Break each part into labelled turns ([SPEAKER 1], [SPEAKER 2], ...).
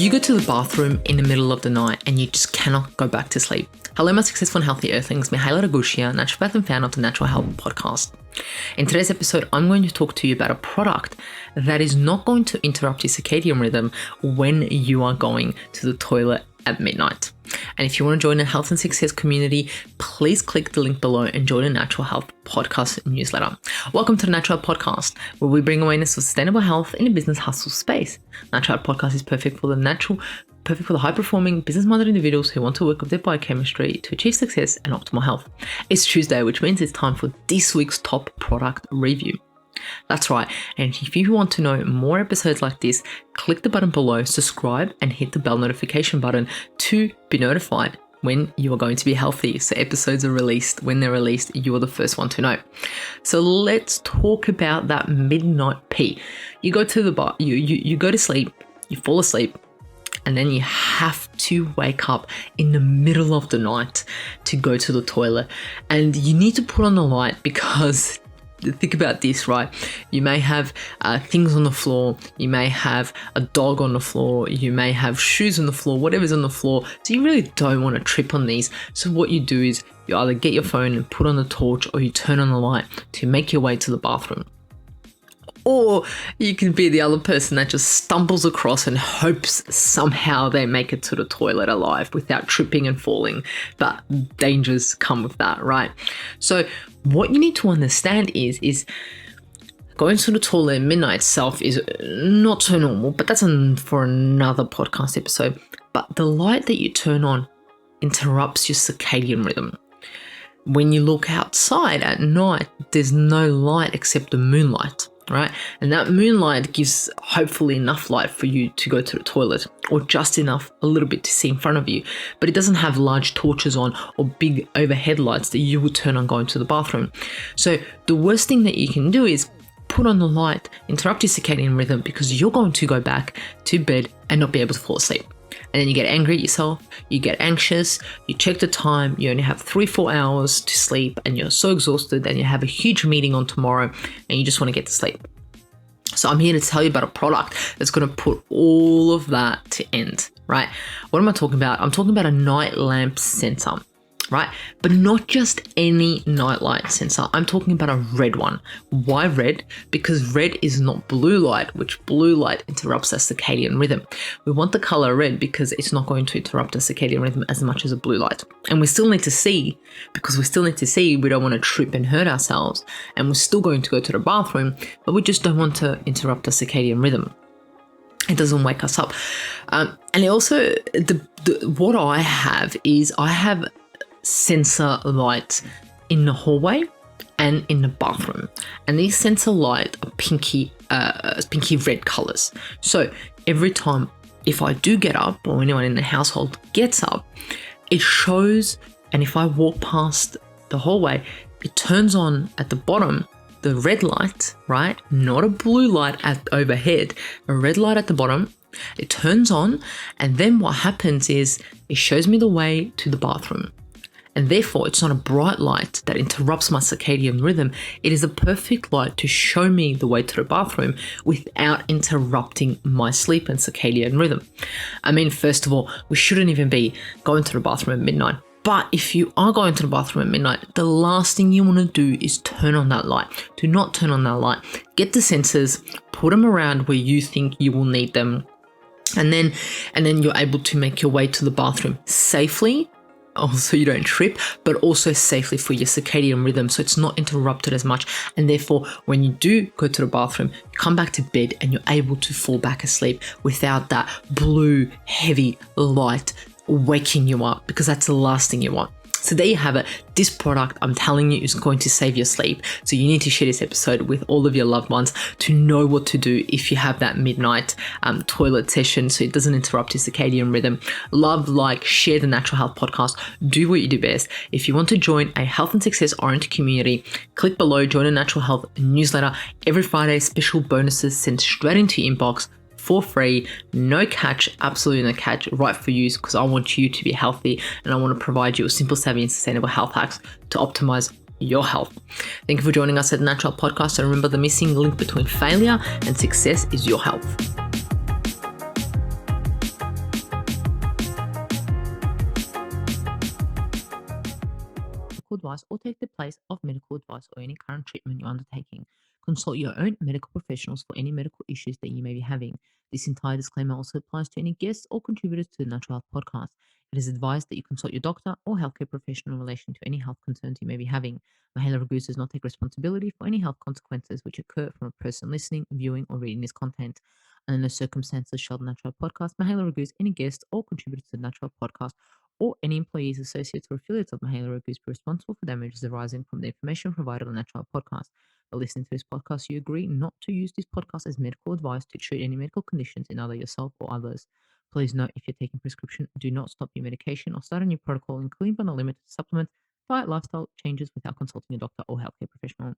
[SPEAKER 1] you go to the bathroom in the middle of the night and you just cannot go back to sleep? Hello, my successful and healthy earthlings. Mihaela Ragushia, naturopath and founder of the Natural Health Podcast. In today's episode, I'm going to talk to you about a product that is not going to interrupt your circadian rhythm when you are going to the toilet at midnight. And if you want to join the health and success community, please click the link below and join the Natural Health Podcast newsletter. Welcome to the Natural Health Podcast, where we bring awareness of sustainable health in the business hustle space. Natural Health Podcast is perfect for the high-performing, business-minded individuals who want to work with their biochemistry to achieve success and optimal health. It's Tuesday, which means it's time for this week's top product review. That's right, and if you want to know more episodes like this, click the button below, subscribe, and hit the bell notification button to be notified when you are going to be healthy. So episodes are released. When they're released, you are the first one to know. So let's talk about that midnight pee. You go to the bar, you go to sleep, you fall asleep, and then you have to wake up in the middle of the night to go to the toilet. And you need to put on the light because think about this, right? You may have things on the floor. You may have a dog on the floor. You may have shoes on the floor, whatever's on the floor. So you really don't want to trip on these. So what you do is you either get your phone and put on the torch, or you turn on the light to make your way to the bathroom. Or you can be the other person that just stumbles across and hopes somehow they make it to the toilet alive without tripping and falling. But dangers come with that, right? So what you need to understand is going to the toilet at midnight itself is not so normal, but that's for another podcast episode. But the light that you turn on interrupts your circadian rhythm. When you look outside at night, there's no light except the moonlight, right? And that moonlight gives hopefully enough light for you to go to the toilet, or just enough, a little bit to see in front of you. But it doesn't have large torches on or big overhead lights that you would turn on going to the bathroom. So the worst thing that you can do is put on the light, interrupt your circadian rhythm, because you're going to go back to bed and not be able to fall asleep. And then you get angry at yourself, you get anxious, you check the time, you only have 3-4 hours to sleep, and you're so exhausted, and you have a huge meeting on tomorrow and you just want to get to sleep. So I'm here to tell you about a product that's going to put all of that to end, right? What am I talking about? I'm talking about a night lamp sensor, right? But not just any nightlight sensor. I'm talking about a red one. Why red? Because red is not blue light, which blue light interrupts our circadian rhythm. We want the color red because it's not going to interrupt our circadian rhythm as much as a blue light. And we still need to see, we don't want to trip and hurt ourselves. And we're still going to go to the bathroom, but we just don't want to interrupt our circadian rhythm. It doesn't wake us up. And it also, what I have sensor lights in the hallway and in the bathroom, and these sensor lights are pinky red colors. So every time if I do get up, or anyone in the household gets up, it shows, and if I walk past the hallway, it turns on at the bottom the red light, right? Not a blue light at overhead, a red light at the bottom. It turns on, and then what happens is it shows me the way to the bathroom. And therefore, it's not a bright light that interrupts my circadian rhythm. It is a perfect light to show me the way to the bathroom without interrupting my sleep and circadian rhythm. I mean, first of all, we shouldn't even be going to the bathroom at midnight. But if you are going to the bathroom at midnight, the last thing you want to do is turn on that light. Do not turn on that light. Get the sensors, put them around where you think you will need them. And then you're able to make your way to the bathroom safely, also you don't trip, but also safely for your circadian rhythm, so it's not interrupted as much. And therefore, when you do go to the bathroom, you come back to bed and you're able to fall back asleep without that blue heavy light waking you up, because that's the last thing you want. So there you have it. This product, I'm telling you, is going to save your sleep. So you need to share this episode with all of your loved ones to know what to do if you have that midnight toilet session, so it doesn't interrupt your circadian rhythm. Love, like, share the Natural Health Podcast. Do what you do best. If you want to join a health and success oriented community, click below, join a Natural Health newsletter. Every Friday, special bonuses sent straight into your inbox for free, no catch, absolutely no catch, right for you, because I want you to be healthy and I want to provide you with simple, savvy and sustainable health hacks to optimize your health. Thank you for joining us at the Natural Podcast, and remember, the missing link between failure and success is your health. advice or take the place of medical advice or any current treatment you're undertaking. Consult your own medical professionals for any medical issues that you may be having. This entire disclaimer also applies to any guests or contributors to the Natural Health Podcast. It is advised that you consult your doctor or healthcare professional in relation to any health concerns you may be having. Mahela Raguse does not take responsibility for any health consequences which occur from a person listening, viewing, or reading this content. And in the circumstances shall the Natural Health Podcast, Mahela Raguse, any guest or contributor to the Natural Health Podcast, or any employees, associates, or affiliates of Mahela Raguse be responsible for damages arising from the information provided on the Natural Health Podcast. By listening to this podcast, you agree not to use this podcast as medical advice to treat any medical conditions in either yourself or others. Please note, if you're taking prescription, do not stop your medication or start a new protocol, including but not limited to supplement, diet, lifestyle changes without consulting a doctor or healthcare professional.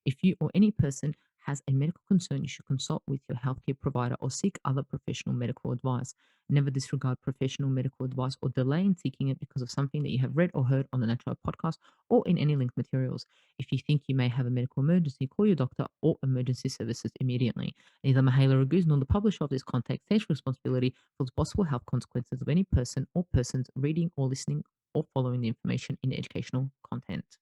[SPEAKER 1] If you or any person has a medical concern, you should consult with your healthcare provider or seek other professional medical advice. Never disregard professional medical advice or delay in seeking it because of something that you have read or heard on the Natural Health Podcast or in any linked materials. If you think you may have a medical emergency, call your doctor or emergency services immediately. Neither Mahela Raguse nor the publisher of this content takes responsibility for the possible health consequences of any person or persons reading or listening or following the information in the educational content.